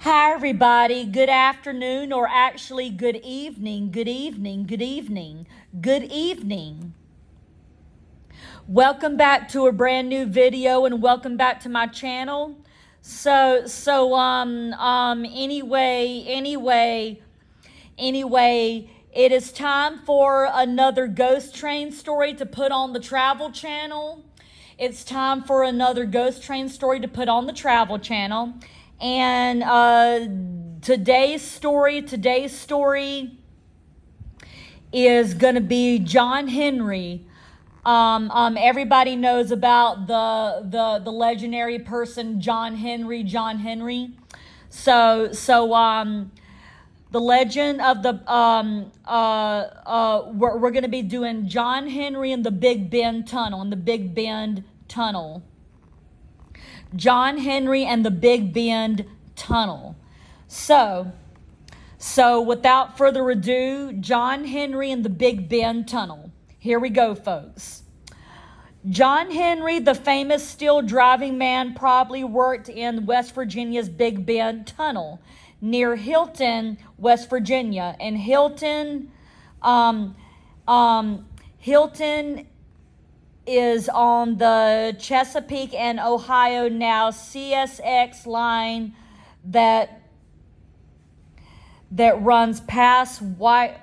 Hi, everybody. Good afternoon, or actually, good evening, good evening, good evening, good evening. Welcome back to a brand new video and welcome back to my channel. Anyway, it is time for another ghost train story to put on the Travel Channel. It's time for another ghost train story to put on the Travel Channel. And today's story is going to be John Henry. Everybody knows about the legendary person John Henry. The legend of the we're going to be doing John Henry and the Big Bend Tunnel. John Henry and the Big Bend Tunnel. So without further ado, John Henry and the Big Bend Tunnel. Here we go, folks. John Henry, the famous steel driving man, probably worked in West Virginia's Big Bend Tunnel near Hilton, West Virginia. And Hilton is on the Chesapeake and Ohio now CSX line that runs past White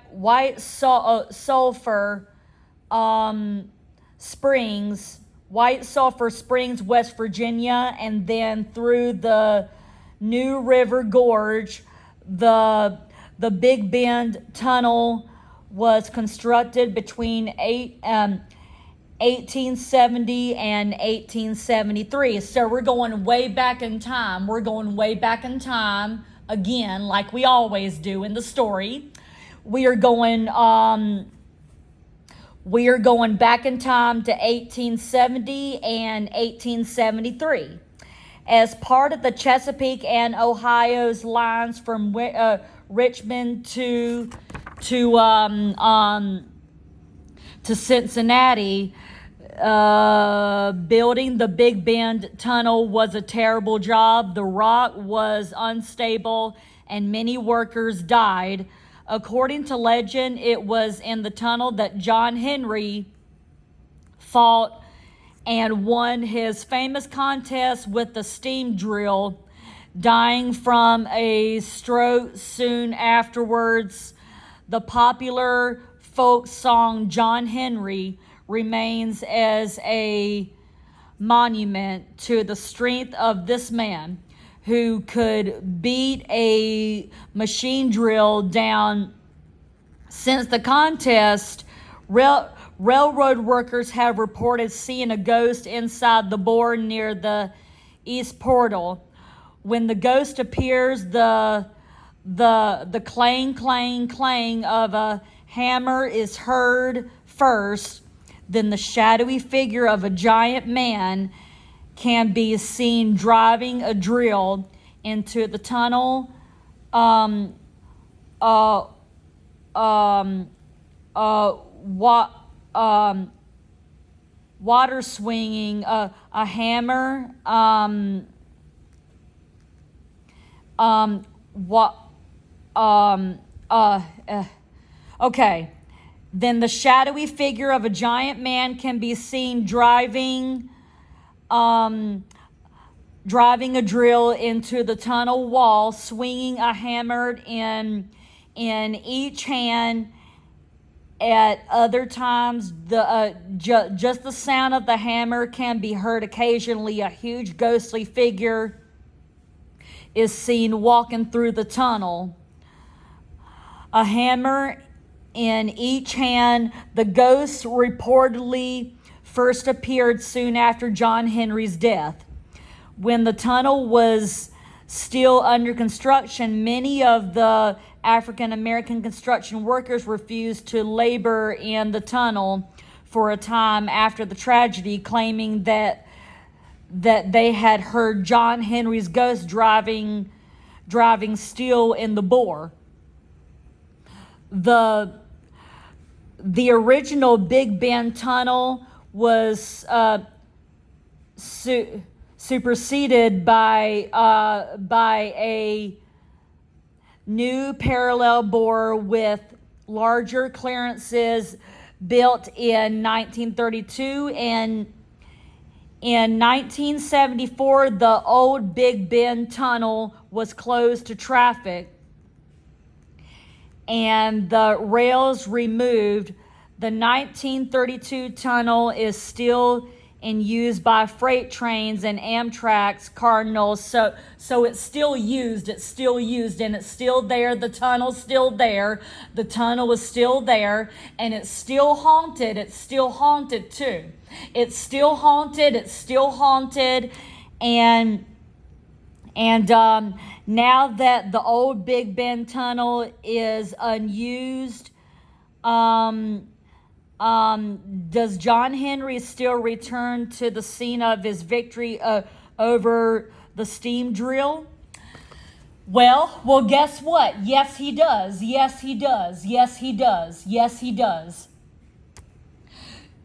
Sulphur Springs, West Virginia, and then through the New River Gorge. The Big Bend Tunnel was constructed between 1870 and 1873. So we're going way back in time. Again, like we always do in the story. We are going back in time to 1870 and 1873. As part of the Chesapeake and Ohio's lines from Richmond to Cincinnati, building the Big Bend Tunnel was a terrible job. The rock was unstable and many workers died. According to legend, it was in the tunnel that John Henry fought and won his famous contest with the steam drill, dying from a stroke soon afterwards. The popular folk song John Henry remains as a monument to the strength of this man who could beat a machine drill down. Since the contest, railroad workers have reported seeing a ghost inside the bore near the east portal. When the ghost appears, the clang, clang, clang of a hammer is heard first. Then the shadowy figure of a giant man can be seen driving a drill into the tunnel. Water swinging a hammer. Okay. Then the shadowy figure of a giant man can be seen driving a drill into the tunnel wall, swinging a hammer in each hand. At other times, just the sound of the hammer can be heard. Occasionally, a huge ghostly figure is seen walking through the tunnel. A hammer in each hand. The ghost reportedly first appeared soon after John Henry's death. When the tunnel was still under construction, many of the African American construction workers refused to labor in the tunnel for a time after the tragedy, claiming that they had heard John Henry's ghost driving steel in the bore. The original Big Bend Tunnel was superseded by a new parallel bore with larger clearances built in 1932, and in 1974 the old Big Bend Tunnel was closed to traffic and the rails removed. The 1932 tunnel is still in use by freight trains and Amtrak's Cardinals. So it's still used, and it's still there. The tunnel's still there. The tunnel is still there, and it's still haunted. It's still haunted too. It's still haunted. And now that the old Big Bend Tunnel is unused, does John Henry still return to the scene of his victory over the steam drill? Well, guess what? Yes, he does.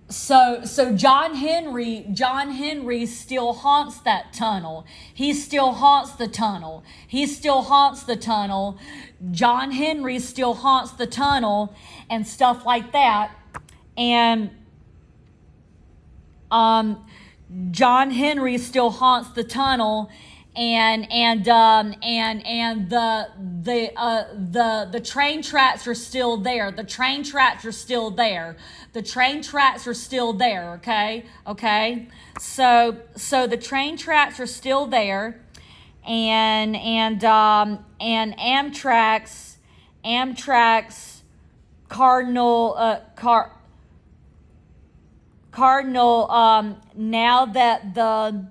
So John Henry still haunts that tunnel. He still haunts the tunnel. John Henry still haunts the tunnel and stuff like that. And John Henry still haunts the tunnel, and the train tracks are still there. The train tracks are still there. Okay. So the train tracks are still there, and Amtrak's Cardinal, now that the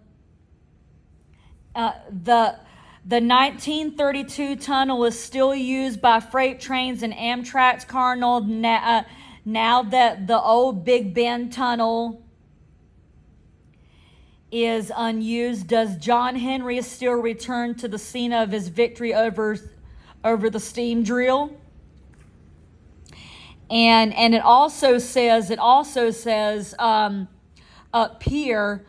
1932 tunnel is still used by freight trains and Amtrak's Cardinal, now that the old Big Bend Tunnel is unused, does John Henry still return to the scene of his victory over the steam drill? And it also says up here,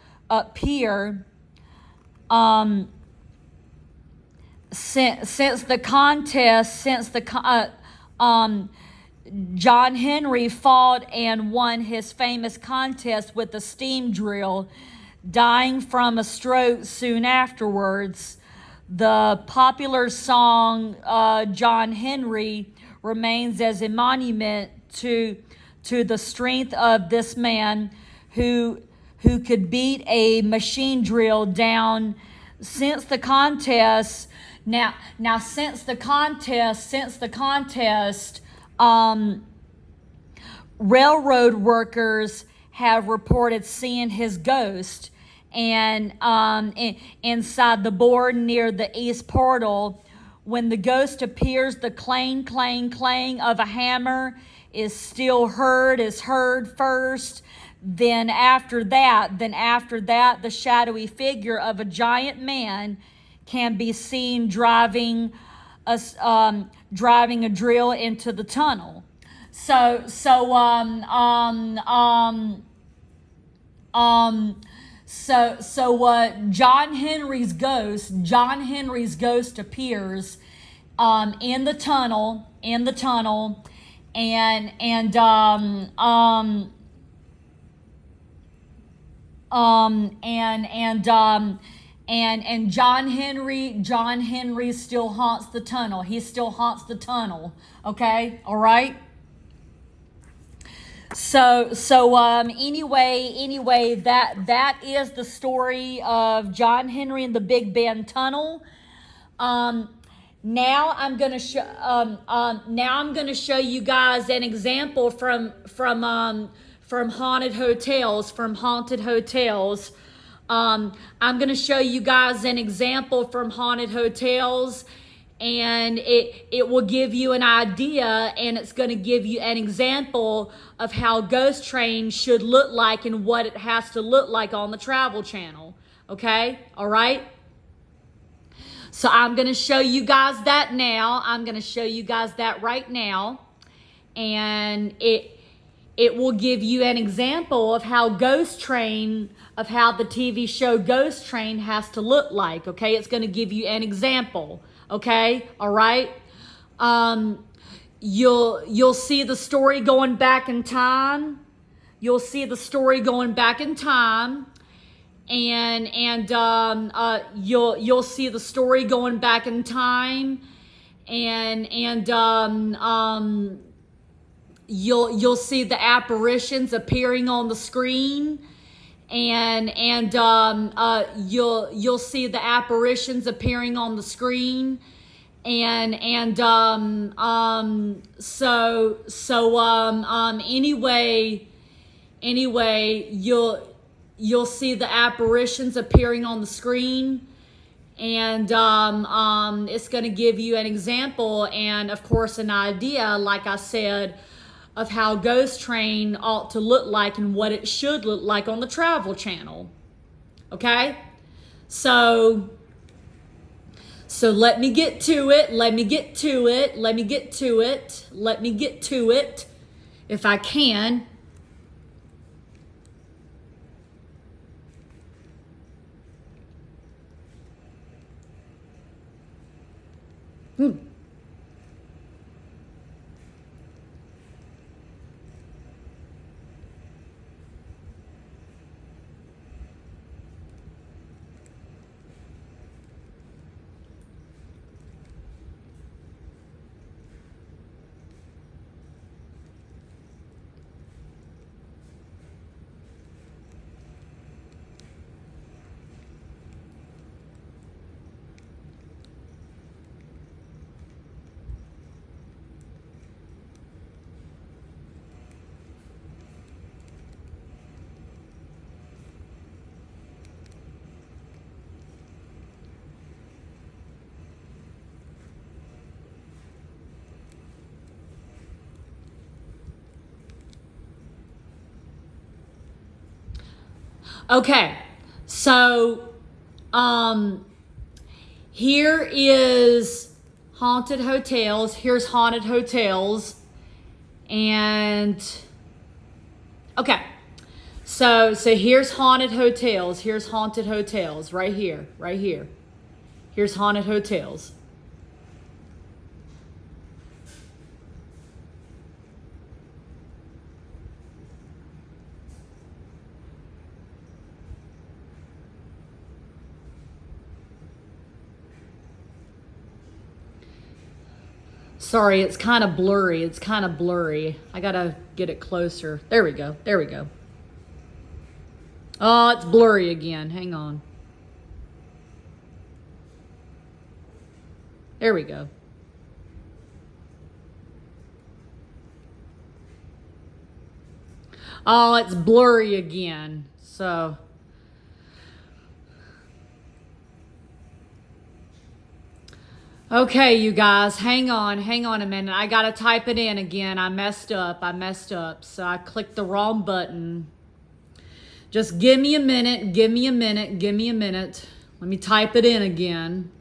since the contest, John Henry fought and won his famous contest with the steam drill, dying from a stroke soon afterwards. The popular song John Henry remains as a monument to the strength of this man who could beat a machine drill down. Since the contest, railroad workers have reported seeing his ghost, and inside the board near the east portal. When the ghost appears, the clang, clang, clang of a hammer is heard first. Then after that, the shadowy figure of a giant man can be seen driving a drill into the tunnel. So John Henry's ghost appears in the tunnel, and John Henry still haunts the tunnel. He still haunts the tunnel. Okay, all right. So anyway, that is the story of John Henry and the Big Bend Tunnel. Now I'm gonna show you guys an example from haunted hotels. I'm gonna show you guys an example from haunted hotels, and it will give you an idea, and it's going to give you an example of how Ghost Train should look like and what it has to look like on the Travel Channel. Okay? All right? So I'm going to show you guys that now. I'm going to show you guys that right now. And it will give you an example of how the TV show Ghost Train has to look like. Okay? It's going to give you an example. Okay? All right? You'll see the story going back in time. You'll see the story going back in time, and you'll see the story going back in time, and you'll see the apparitions appearing on the screen, and you'll see the apparitions appearing on the screen, and anyway, you'll see the apparitions appearing on the screen, and it's going to give you an example and of course an idea, like I said, of how Ghost Train ought to look like and what it should look like on the Travel Channel. Okay, so let me get to it. Let me get to it if I can. Okay, so here is haunted hotels. Here's haunted hotels, and okay, so here's haunted hotels. Here's haunted hotels right here, right here. Here's haunted hotels. Sorry, it's kind of blurry. It's kind of blurry. I gotta get it closer. There we go. There we go. Oh, it's blurry again. Hang on. There we go. Oh, it's blurry again. So... okay, you guys, hang on a minute. I gotta type it in again. I messed up. So I clicked the wrong button. Just give me a minute. Let me type it in again.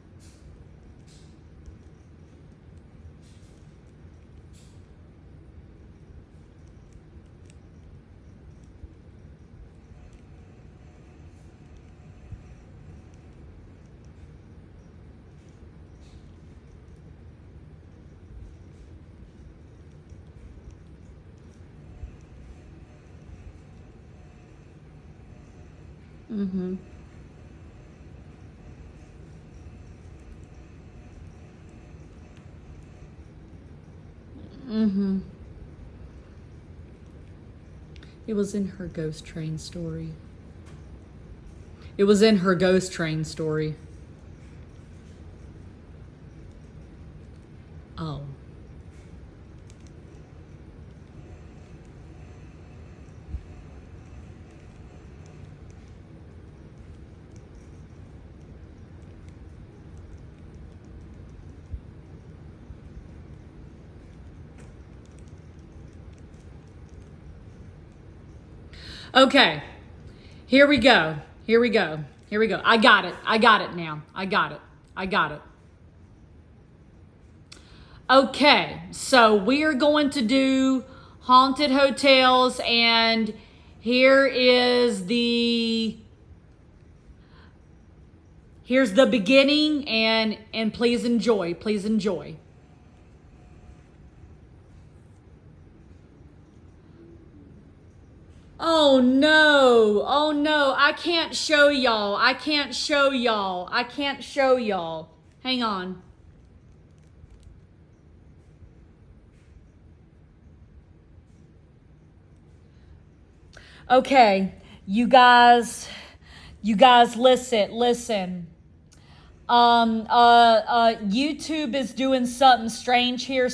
Mm-hmm. Mm-hmm. It was in her ghost train story. Oh. Okay, here we go. I got it now. I got it. Okay, so we are going to do haunted hotels, and here's the beginning, and please enjoy. Oh no. Oh no. I can't show y'all. I can't show y'all. I can't show y'all. Hang on. Okay, you guys, listen. YouTube is doing something strange here,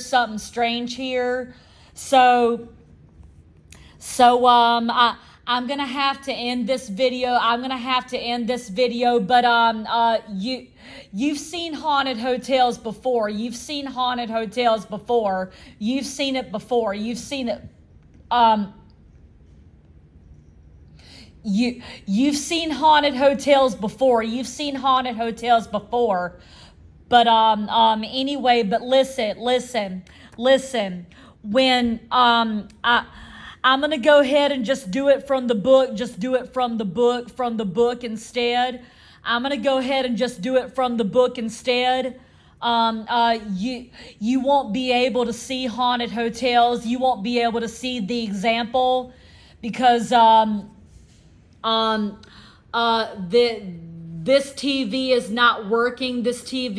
So, I'm gonna have to end this video. But you've seen haunted hotels before. You've seen it before. Um, you've seen haunted hotels before. But anyway, but listen. When I'm gonna go ahead and just do it from the book. Instead. I'm gonna go ahead and just do it from the book instead. You won't be able to see haunted hotels. You won't be able to see the example because this TV is not working. YouTube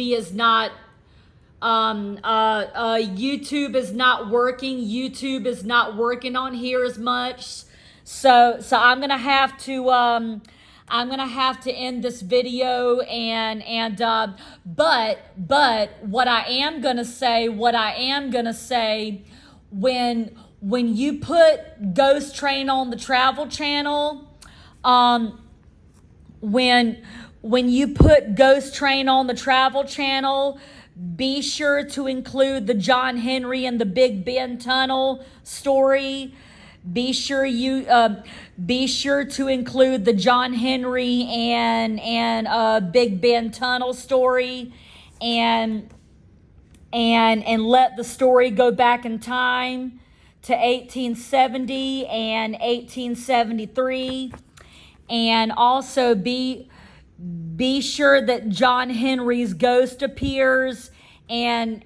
is not working. YouTube is not working on here as much. So I'm gonna have to end this video but what I am gonna say when you put Ghost Train on the Travel Channel, when you put Ghost Train on the Travel Channel, be sure to include the John Henry and the Big Ben Tunnel story. Be sure to include the John Henry and Big Ben Tunnel story, and let the story go back in time to 1870 and 1873, and also be sure that John Henry's ghost appears and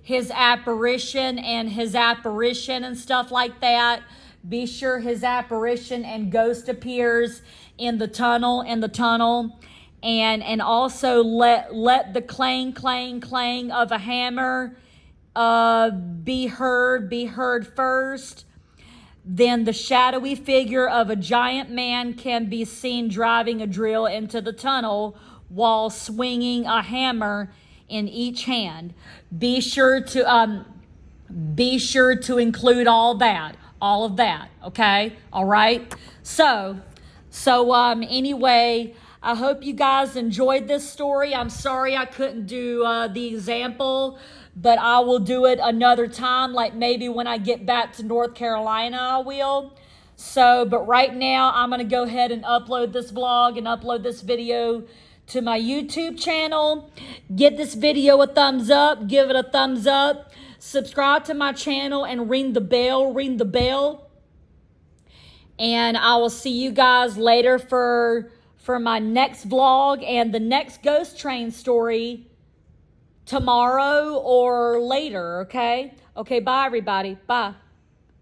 his apparition and stuff like that. Be sure his apparition and ghost appears in the tunnel, and also let the clang of a hammer be heard first. Then the shadowy figure of a giant man can be seen driving a drill into the tunnel while swinging a hammer in each hand. Be sure to include all of that, okay? All right? So anyway, I hope you guys enjoyed this story. I'm sorry I couldn't do the example, but I will do it another time, like maybe when I get back to North Carolina, I will. So, but right now, I'm going to go ahead and upload this vlog and upload this video to my YouTube channel. Give this video a thumbs up. Give it a thumbs up. Subscribe to my channel and ring the bell. And I will see you guys later for my next vlog and the next Ghost Train story tomorrow or later, okay? Okay, bye everybody. Bye.